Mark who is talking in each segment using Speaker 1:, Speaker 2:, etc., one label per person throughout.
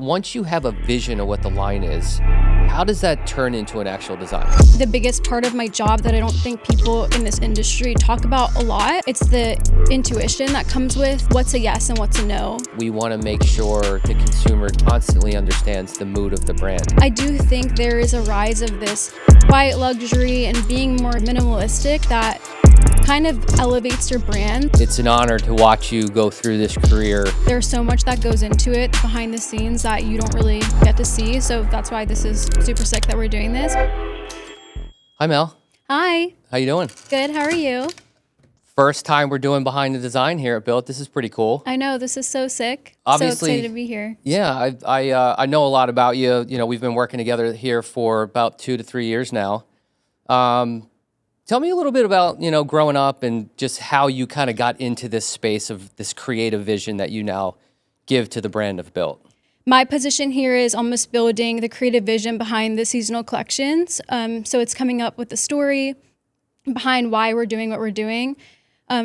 Speaker 1: Once you have a vision of what the line is, how does that turn into an actual design?
Speaker 2: The biggest part of my job that I don't think people in this industry talk about a lot, it's the intuition that comes with what's a yes and what's a no.
Speaker 1: We want to make sure the consumer constantly understands the mood of the brand.
Speaker 2: I do think there is a rise of this quiet luxury and being more minimalistic that kind of elevates your brand.
Speaker 1: It's an honor to watch you go through this career.
Speaker 2: There's so much that goes into it behind the scenes that you don't really get to see. So that's why this is super sick that we're doing this.
Speaker 1: Hi, Mel.
Speaker 2: Hi.
Speaker 1: How you doing?
Speaker 2: Good. How are you?
Speaker 1: First time we're doing behind the design here at BYLT. This is pretty cool.
Speaker 2: I know. This is so sick.
Speaker 1: Obviously,
Speaker 2: so excited to be here.
Speaker 1: Yeah, I know a lot about you. You know, we've been working together here for about 2 to 3 years now. Tell me a little bit about, growing up and just how you kind of got into this space of this creative vision that you now give to the brand of BYLT.
Speaker 2: My position here is almost building the creative vision behind the seasonal collections. So it's coming up with the story behind why we're doing what we're doing,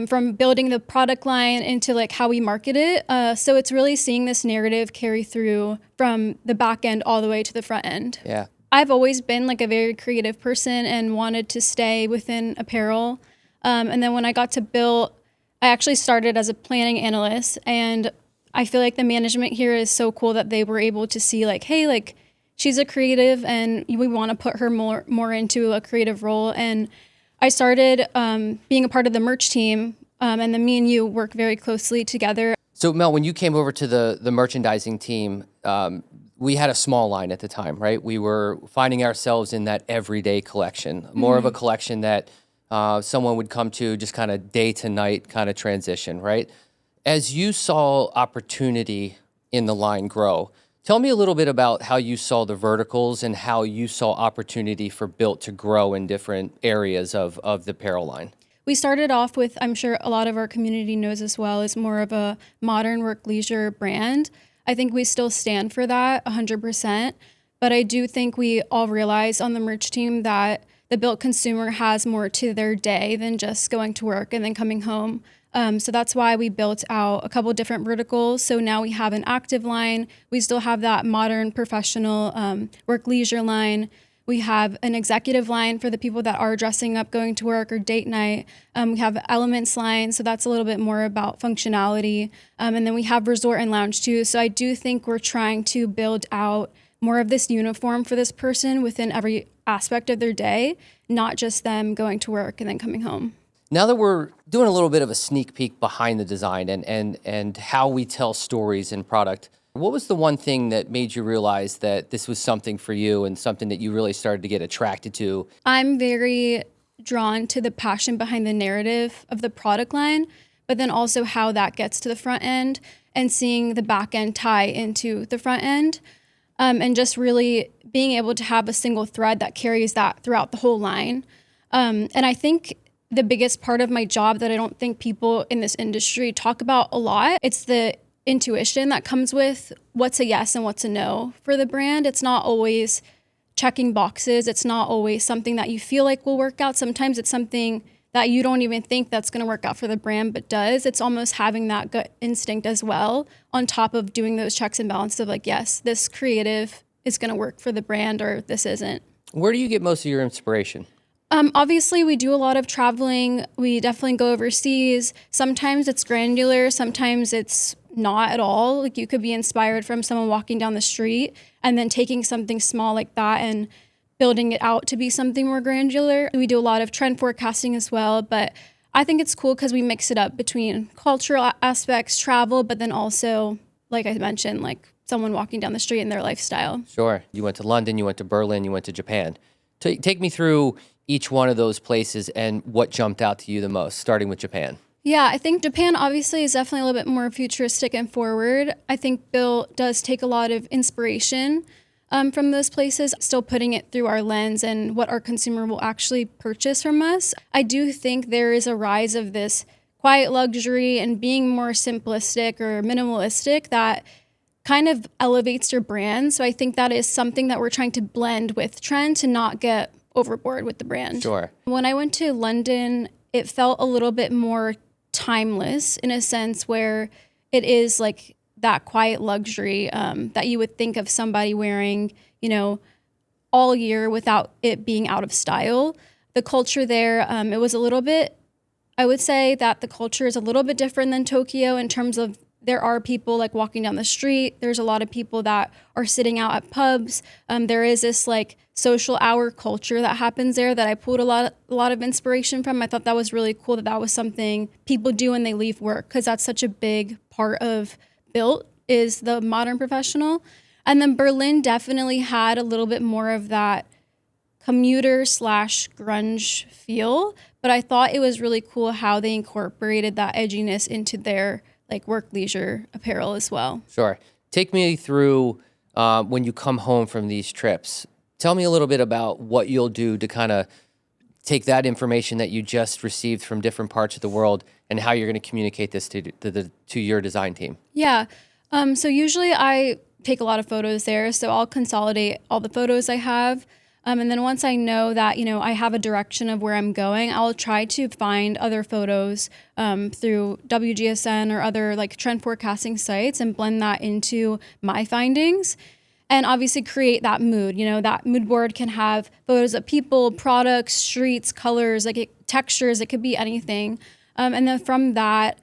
Speaker 2: from building the product line into like how we market it. So it's really seeing this narrative carry through from the back end all the way to the front end.
Speaker 1: Yeah.
Speaker 2: I've always been like a very creative person and wanted to stay within apparel. And then when I got to BYLT, I actually started as a planning analyst, and I feel like the management here is so cool that they were able to see like, hey, like she's a creative and we want to put her more into a creative role. And I started being a part of the merch team, and then me and you work very closely together.
Speaker 1: So Mel, when you came over to the merchandising team, we had a small line at the time, right? We were finding ourselves in that everyday collection, more of a collection that someone would come to just kind of day to night kind of transition, right? As you saw opportunity in the line grow, tell me a little bit about how you saw the verticals and how you saw opportunity for BYLT to grow in different areas of the apparel line.
Speaker 2: We started off with, I'm sure a lot of our community knows as well, is more of a modern work leisure brand. I think we still stand for that 100%, but I do think we all realize on the merch team that the BYLT consumer has more to their day than just going to work and then coming home. So that's why we built out a couple different verticals. So now we have an active line. We still have that modern professional work leisure line. We have an executive line for the people that are dressing up, going to work or date night. We have elements line, so that's a little bit more about functionality. And then we have resort and lounge too. So I do think we're trying to build out more of this uniform for this person within every aspect of their day, not just them going to work and then coming home.
Speaker 1: Now that we're doing a little bit of a sneak peek behind the design and how we tell stories in product, what was the one thing that made you realize that this was something for you and something that you really started to get attracted to?
Speaker 2: I'm very drawn to the passion behind the narrative of the product line, but then also how that gets to the front end and seeing the back end tie into the front end, and just really being able to have a single thread that carries that throughout the whole line. And I think the biggest part of my job that I don't think people in this industry talk about a lot, it's the intuition that comes with what's a yes and what's a no for the brand. It's not always checking boxes. It's not always something that you feel like will work out. Sometimes it's something that you don't even think that's going to work out for the brand, but does. It's almost having that gut instinct as well, on top of doing those checks and balances of like, yes, this creative is going to work for the brand or this isn't.
Speaker 1: Where do you get most of your inspiration?
Speaker 2: Obviously, we do a lot of traveling. We definitely go overseas. Sometimes it's granular. Sometimes it's not at all. Like you could be inspired from someone walking down the street and then taking something small like that and building it out to be something more granular. We do a lot of trend forecasting as well, but I think it's cool because we mix it up between cultural aspects, travel, but then also, like I mentioned, like someone walking down the street and their lifestyle.
Speaker 1: Sure. You went to London, you went to Berlin, you went to Japan. Take me through each one of those places and what jumped out to you the most, starting with Japan.
Speaker 2: Yeah, I think Japan obviously is definitely a little bit more futuristic and forward. I think BYLT does take a lot of inspiration from those places, still putting it through our lens and what our consumer will actually purchase from us. I do think there is a rise of this quiet luxury and being more simplistic or minimalistic that kind of elevates your brand. So I think that is something that we're trying to blend with trend to not get overboard with the brand.
Speaker 1: Sure.
Speaker 2: When I went to London, it felt a little bit more timeless in a sense where it is like that quiet luxury that you would think of somebody wearing, all year without it being out of style. The culture there, it was a little bit, I would say that the culture is a little bit different than Tokyo in terms of there are people like walking down the street. There's a lot of people that are sitting out at pubs. There is this like social hour culture that happens there that I pulled a lot of inspiration from. I thought that was really cool that was something people do when they leave work, because that's such a big part of BYLT is the modern professional. And then Berlin definitely had a little bit more of that commuter / grunge feel, but I thought it was really cool how they incorporated that edginess into their like work leisure apparel as well.
Speaker 1: Sure. Take me through when you come home from these trips. Tell me a little bit about what you'll do to kind of take that information that you just received from different parts of the world and how you're going to communicate this to your design team.
Speaker 2: Yeah. So usually I take a lot of photos there. So I'll consolidate all the photos I have. And then once I know that, I have a direction of where I'm going, I'll try to find other photos through WGSN or other like trend forecasting sites and blend that into my findings. And obviously create that mood. That mood board can have photos of people, products, streets, colors, textures. It could be anything. And then from that,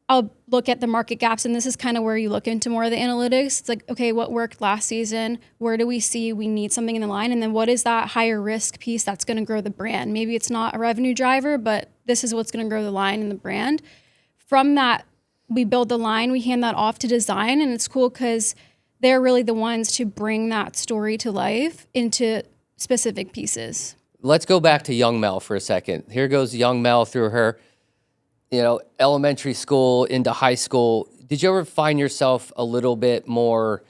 Speaker 2: I'll look at the market gaps, and this is kind of where you look into more of the analytics. It's like, okay, what worked last season? Where do we see we need something in the line? And then what is that higher risk piece that's going to grow the brand? Maybe it's not a revenue driver, but this is what's going to grow the line and the brand. From that, we build the line, we hand that off to design, and it's cool because they're really the ones to bring that story to life into specific pieces.
Speaker 1: Let's go back to young Mel for a second. Here goes young Mel through her elementary school into high school. Did you ever find yourself a little bit more,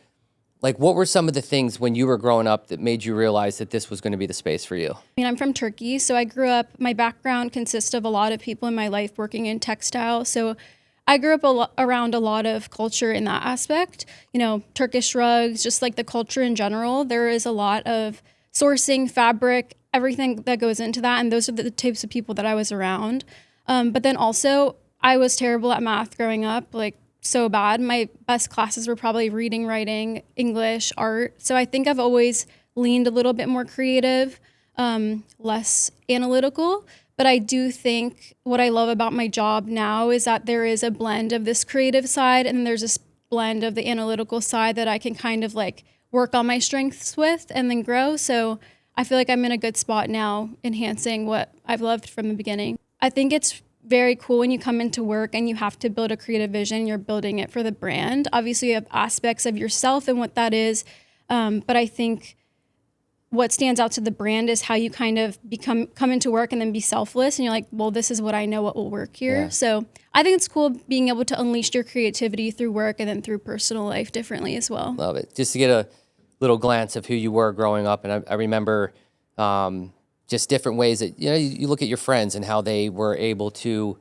Speaker 1: like what were some of the things when you were growing up that made you realize that this was going to be the space for you?
Speaker 2: I'm from Turkey, so I grew up, my background consists of a lot of people in my life working in textile. So I grew up around a lot of culture in that aspect, Turkish rugs, just like the culture in general. There is a lot of sourcing, fabric, everything that goes into that. And those are the types of people that I was around. But then also, I was terrible at math growing up, like so bad. My best classes were probably reading, writing, English, art. So I think I've always leaned a little bit more creative, less analytical. But I do think what I love about my job now is that there is a blend of this creative side and there's this blend of the analytical side that I can kind of like work on my strengths with and then grow. So I feel like I'm in a good spot now, enhancing what I've loved from the beginning. I think it's very cool when you come into work and you have to build a creative vision. You're building it for the brand. Obviously, you have aspects of yourself and what that is. But I think what stands out to the brand is how you kind of come into work and then be selfless. And you're like, well, this is what I know what will work here. Yeah. So I think it's cool being able to unleash your creativity through work and then through personal life differently as well.
Speaker 1: Love it. Just to get a little glance of who you were growing up. And I remember just different ways that, you look at your friends and how they were able to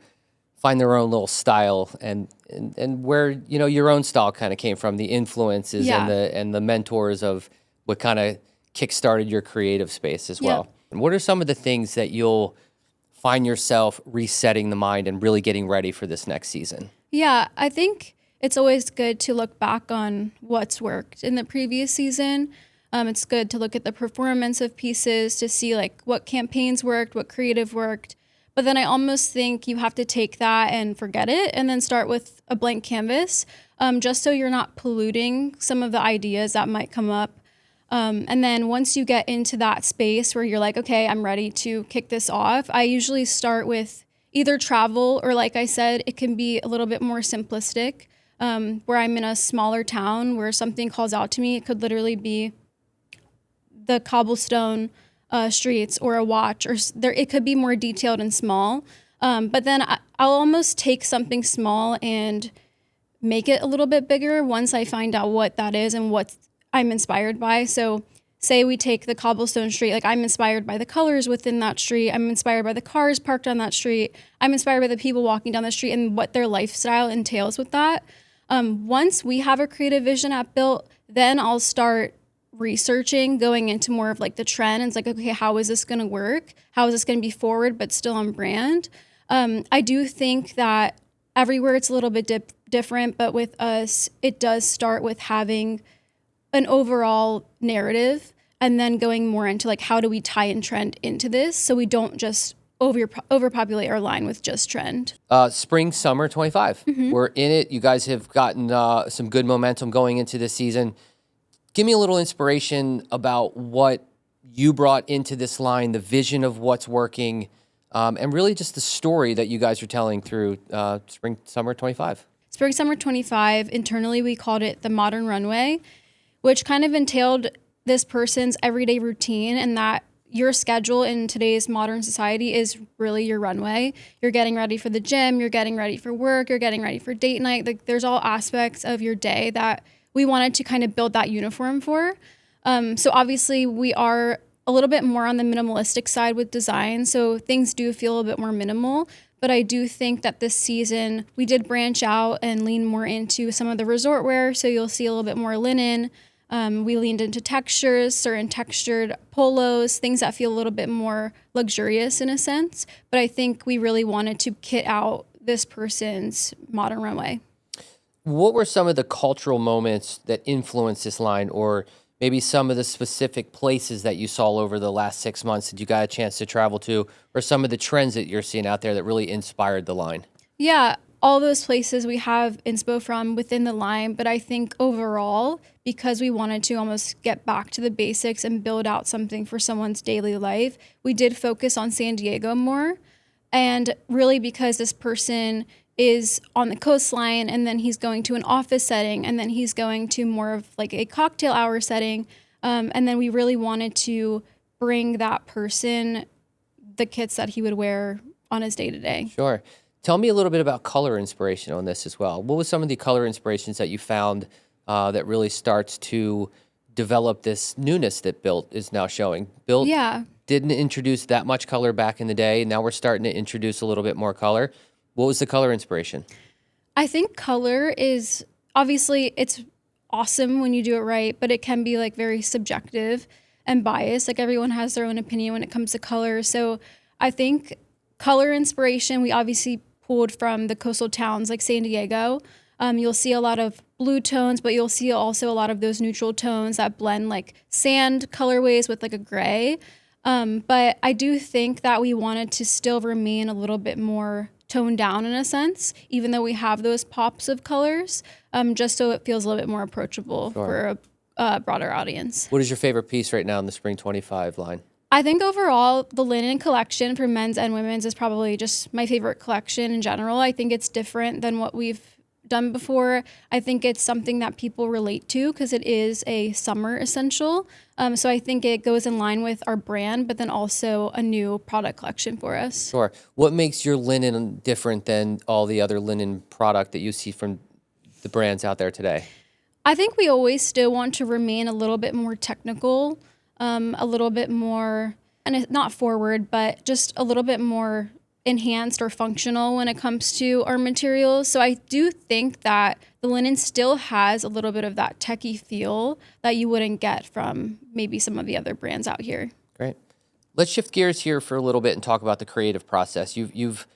Speaker 1: find their own little style and where, your own style kind of came from, the influences and the mentors of what kind of kickstarted your creative space as well. Yep. And what are some of the things that you'll find yourself resetting the mind and really getting ready for this next season?
Speaker 2: Yeah, I think it's always good to look back on what's worked in the previous season. It's good to look at the performance of pieces to see like what campaigns worked, what creative worked. But then I almost think you have to take that and forget it and then start with a blank canvas, just so you're not polluting some of the ideas that might come up. And then once you get into that space where you're like, okay, I'm ready to kick this off, I usually start with either travel or, like I said, it can be a little bit more simplistic, where I'm in a smaller town where something calls out to me. It could literally be the cobblestone streets or a watch, or it could be more detailed and small. But then I'll almost take something small and make it a little bit bigger once I find out what that is and what I'm inspired by. So say we take the cobblestone street, like I'm inspired by the colors within that street. I'm inspired by the cars parked on that street. I'm inspired by the people walking down the street and what their lifestyle entails with that. Once we have a creative vision at BYLT, then I'll start researching, going into more of like the trend. And it's like, okay, how is this going to work? How is this going to be forward, but still on brand? I do think that everywhere it's a little bit different, but with us, it does start with having an overall narrative and then going more into like, how do we tie in trend into this so we don't just overpopulate our line with just trend.
Speaker 1: Spring, summer 25. We're in it. You guys have gotten some good momentum going into this season. Give me a little inspiration about what you brought into this line, the vision of what's working, and really just the story that you guys are telling through spring, summer 25.
Speaker 2: Spring, summer 25, internally we called it the modern runway, which kind of entailed this person's everyday routine, and that your schedule in today's modern society is really your runway. You're getting ready for the gym, you're getting ready for work, you're getting ready for date night. Like, there's all aspects of your day that we wanted to kind of build that uniform for. So obviously we are a little bit more on the minimalistic side with design. So things do feel a little bit more minimal, but I do think that this season we did branch out and lean more into some of the resort wear. So you'll see a little bit more linen. We leaned into textures, certain textured polos, things that feel a little bit more luxurious in a sense. But I think we really wanted to kit out this person's modern runway.
Speaker 1: What were some of the cultural moments that influenced this line, or maybe some of the specific places that you saw over the last 6 months that you got a chance to travel to, or some of the trends that you're seeing out there that really inspired the line?
Speaker 2: Yeah, all those places we have inspo from within the line, but I think overall, because we wanted to almost get back to the basics and build out something for someone's daily life, we did focus on San Diego more. And really because this person is on the coastline, and then he's going to an office setting, and then he's going to more of like a cocktail hour setting. And then we really wanted to bring that person the kits that he would wear on his day-to-day.
Speaker 1: Sure. Tell me a little bit about color inspiration on this as well. What was some of the color inspirations that you found that really starts to develop this newness that BYLT is now showing? BYLT didn't introduce that much color back in the day. Now we're starting to introduce a little bit more color. What was the color inspiration?
Speaker 2: I think color is, obviously it's awesome when you do it right, but it can be like very subjective and biased. Like, everyone has their own opinion when it comes to color. So I think color inspiration, we obviously pulled from the coastal towns like San Diego. You'll see a lot of blue tones, but you'll see also a lot of those neutral tones that blend like sand colorways with like a gray. But I do think that we wanted to still remain a little bit more toned down in a sense, even though we have those pops of colors, just so it feels a little bit more approachable for a broader audience.
Speaker 1: What is your favorite piece right now in the Spring 25 line?
Speaker 2: I think overall, the linen collection for men's and women's is probably just my favorite collection in general. I think it's different than what we've done before. I think it's something that people relate to because it is a summer essential. So I think it goes in line with our brand, but then also a new product collection for us.
Speaker 1: Sure. What makes your linen different than all the other linen product that you see from the brands out there today?
Speaker 2: I think we always still want to remain a little bit more technical, a little bit more, and it's not forward, but just a little bit more enhanced or functional when it comes to our materials. So I do think that the linen still has a little bit of that techie feel that you wouldn't get from maybe some of the other brands out here.
Speaker 1: Great. Let's shift gears here for a little bit and talk about the creative process. You've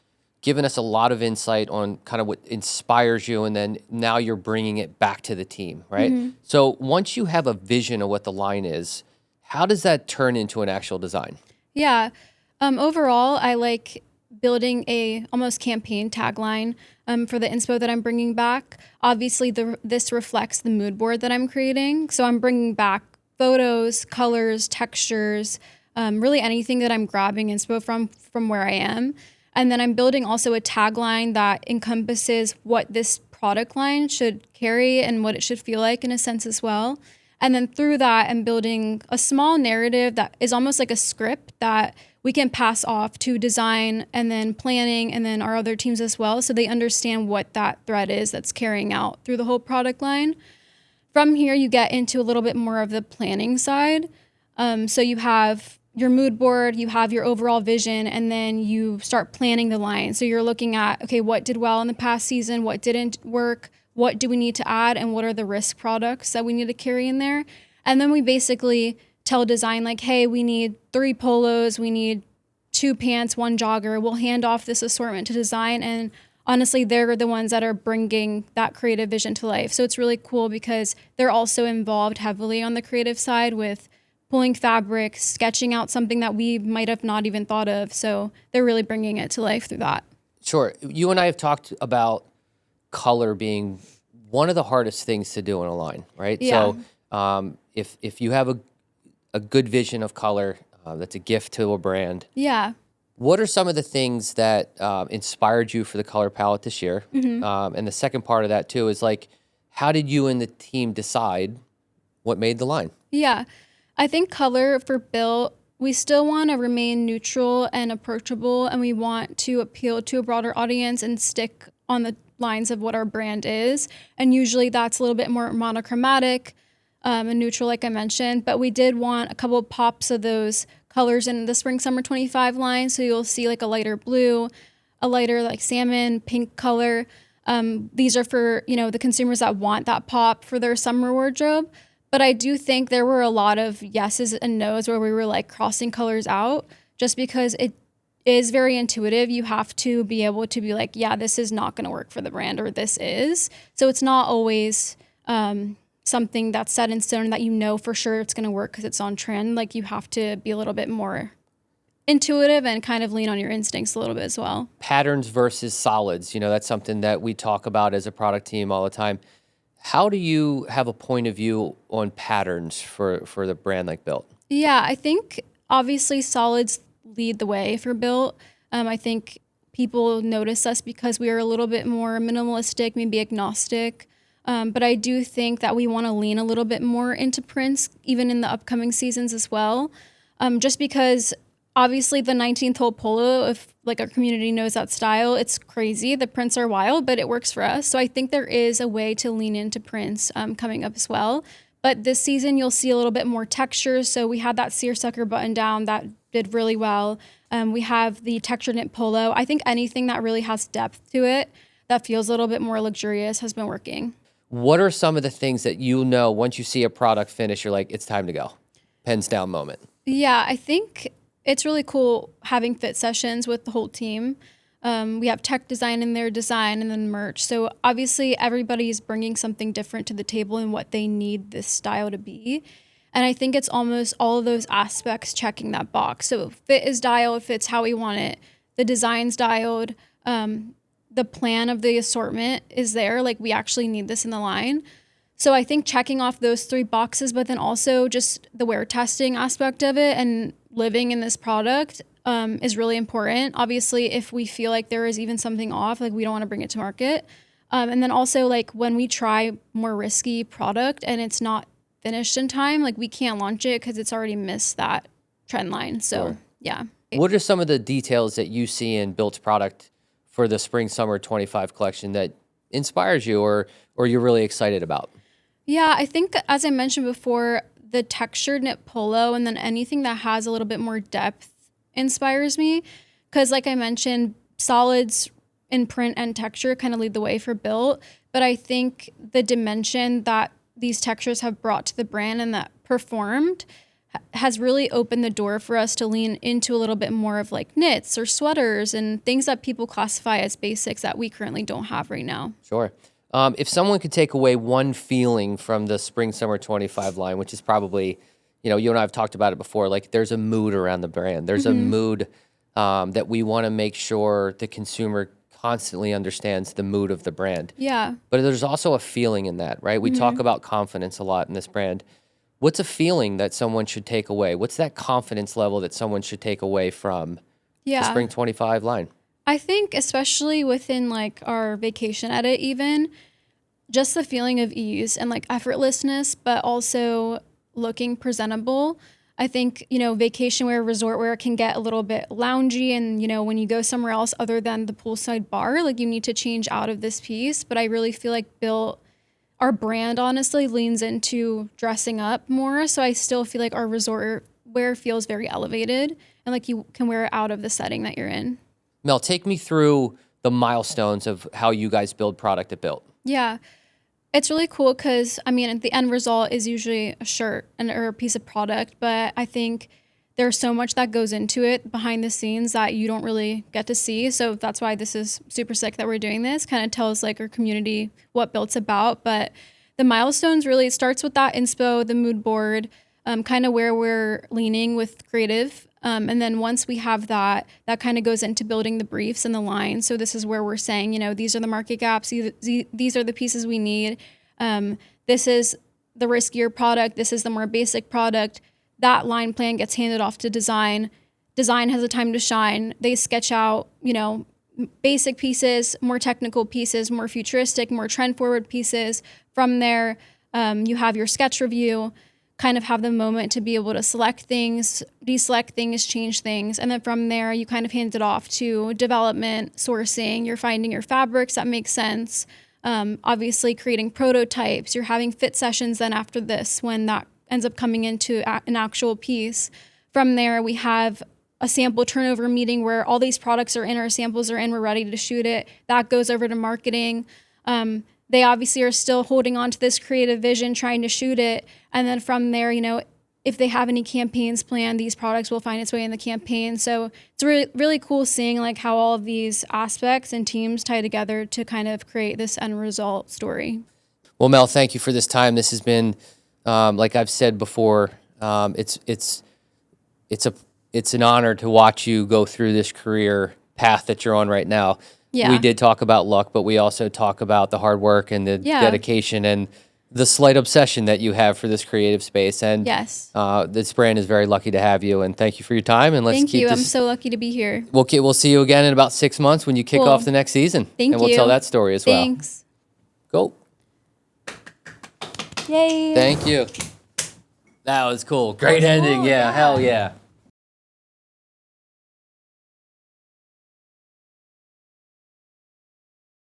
Speaker 1: given us a lot of insight on kind of what inspires you, and then now you're bringing it back to the team, right? Mm-hmm. So once you have a vision of what the line is, how does that turn into an actual design?
Speaker 2: Yeah. Overall, I like building a almost campaign tagline for the inspo that I'm bringing back. Obviously, this reflects the mood board that I'm creating. So I'm bringing back photos, colors, textures, really anything that I'm grabbing inspo from where I am. And then I'm building also a tagline that encompasses what this product line should carry and what it should feel like in a sense as well. And then through that, I'm building a small narrative that is almost like a script that we can pass off to design and then planning and then our other teams as well, so they understand what that thread is that's carrying out through the whole product line. From here, you get into a little bit more of the planning side. So you have your mood board, you have your overall vision, and then you start planning the line. So you're looking at, okay, what did well in the past season, what didn't work, what do we need to add, and what are the risk products that we need to carry in there. And then we basically tell design like, hey, we need 3 polos, we need 2 pants, 1 jogger. We'll hand off this assortment to design, and honestly, they're the ones that are bringing that creative vision to life. So it's really cool because they're also involved heavily on the creative side with pulling fabric, sketching out something that we might have not even thought of. So they're really bringing it to life through that.
Speaker 1: Sure. You and I have talked about color being one of the hardest things to do in a line, right?
Speaker 2: Yeah.
Speaker 1: So if you have a good vision of color, that's a gift to a brand.
Speaker 2: Yeah.
Speaker 1: What are some of the things that inspired you for the color palette this year? And the second part of that too is like, how did you and the team decide what made the line?
Speaker 2: Yeah. I think color for BYLT, we still want to remain neutral and approachable, and we want to appeal to a broader audience and stick on the lines of what our brand is. And usually that's a little bit more monochromatic and neutral, like I mentioned. But we did want a couple of pops of those colors in the spring summer 25 line. So you'll see like a lighter blue, a lighter like salmon, pink color. These are for, the consumers that want that pop for their summer wardrobe. But I do think there were a lot of yeses and nos where we were like crossing colors out just because it is very intuitive. You have to be able to be like, yeah, this is not going to work for the brand, or this is. So it's not always something that's set in stone that for sure it's going to work because it's on trend. Like you have to be a little bit more intuitive and kind of lean on your instincts a little bit as well.
Speaker 1: Patterns versus solids, that's something that we talk about as a product team all the time. How do you have a point of view on patterns for the brand like BYLT?
Speaker 2: Yeah, I think obviously solids lead the way for BYLT. I think people notice us because we are a little bit more minimalistic, maybe agnostic. But I do think that we want to lean a little bit more into prints, even in the upcoming seasons as well. Just because obviously the 19th hole polo, if like our community knows that style, it's crazy. The prints are wild, but it works for us. So I think there is a way to lean into prints coming up as well. But this season, you'll see a little bit more texture. So we had that seersucker button down that did really well. We have the textured knit polo. I think anything that really has depth to it, that feels a little bit more luxurious, has been working.
Speaker 1: What are some of the things that once you see a product finish, you're like, it's time to go? Pens down moment.
Speaker 2: Yeah, I think it's really cool having fit sessions with the whole team. We have tech design in their design and then merch. So obviously everybody's bringing something different to the table and what they need this style to be. And I think it's almost all of those aspects checking that box. So fit is dialed, fits how we want it. The design's dialed. The plan of the assortment is there. Like we actually need this in the line. So I think checking off those 3 boxes, but then also just the wear testing aspect of it and living in this product is really important. Obviously, if we feel like there is even something off, like we don't want to bring it to market. And then also like when we try more risky product and it's not finished in time, like we can't launch it because it's already missed that trend line. So
Speaker 1: Sure.
Speaker 2: Yeah.
Speaker 1: What are some of the details that you see in BYLT's product for the spring summer 25 collection that inspires you or you're really excited about?
Speaker 2: Yeah, I think as I mentioned before, the textured knit polo and then anything that has a little bit more depth inspires me. Because like I mentioned, solids in print and texture kind of lead the way for BYLT. But I think the dimension that these textures have brought to the brand and that performed has really opened the door for us to lean into a little bit more of like knits or sweaters and things that people classify as basics that we currently don't have right now.
Speaker 1: Sure. If someone could take away one feeling from the spring summer 25 line, which is probably, you and I have talked about it before, like there's a mood around the brand. There's a mood that we want to make sure the consumer constantly understands the mood of the brand.
Speaker 2: Yeah.
Speaker 1: But there's also a feeling in that, right? We talk about confidence a lot in this brand. What's a feeling that someone should take away? What's that confidence level that someone should take away from the spring 25 line?
Speaker 2: I think especially within like our vacation edit even, just the feeling of ease and like effortlessness, but also looking presentable. I think, vacation wear, resort wear can get a little bit loungy and, when you go somewhere else other than the poolside bar, like you need to change out of this piece. But I really feel like BYLT, our brand honestly leans into dressing up more. So I still feel like our resort wear feels very elevated and like you can wear it out of the setting that you're in.
Speaker 1: Mel, take me through the milestones of how you guys build product at BYLT.
Speaker 2: Yeah. It's really cool because, the end result is usually a shirt or a piece of product. But I think there's so much that goes into it behind the scenes that you don't really get to see. So that's why this is super sick that we're doing this. Kind of tells like our community what BYLT's about. But the milestones really starts with that inspo, the mood board, kind of where we're leaning with creative. And then once we have that, that kind of goes into building the briefs and the lines. So this is where we're saying, you know, these are the market gaps. These are the pieces we need. This is the riskier product. This is the more basic product. That line plan gets handed off to design. Design has a time to shine. They sketch out, you know, basic pieces, more technical pieces, more futuristic, more trend forward pieces. From there, you have your sketch review, kind of have the moment to be able to select things, deselect things, change things. And then from there, you kind of hand it off to development, sourcing. You're finding your fabrics that make sense. Obviously creating prototypes. You're having fit sessions then after this when that ends up coming into an actual piece. From there, we have a sample turnover meeting where all these products are in, our samples are in, we're ready to shoot it. That goes over to marketing. They obviously are still holding on to this creative vision, trying to shoot it. And then from there, you know, if they have any campaigns planned, these products will find its way in the campaign. So it's really, really cool seeing like how all of these aspects and teams tie together to kind of create this end result story.
Speaker 1: Well, Mel, thank you for this time. This has been, like I've said before, it's an honor to watch you go through this career path that you're on right now.
Speaker 2: Yeah.
Speaker 1: We did talk about luck, but we also talk about the hard work and the dedication and the slight obsession that you have for this creative space. And
Speaker 2: yes,
Speaker 1: this brand is very lucky to have you. And thank you for your time. And let's
Speaker 2: thank
Speaker 1: keep
Speaker 2: you.
Speaker 1: this.
Speaker 2: I'm so lucky to be here.
Speaker 1: We'll see you again in about 6 months when you kick off the next season.
Speaker 2: Thank
Speaker 1: and we'll
Speaker 2: you.
Speaker 1: tell that story as well.
Speaker 2: Thanks.
Speaker 1: Go.
Speaker 2: Yay.
Speaker 1: Thank you. That was cool. Great ending. Yeah, hell yeah.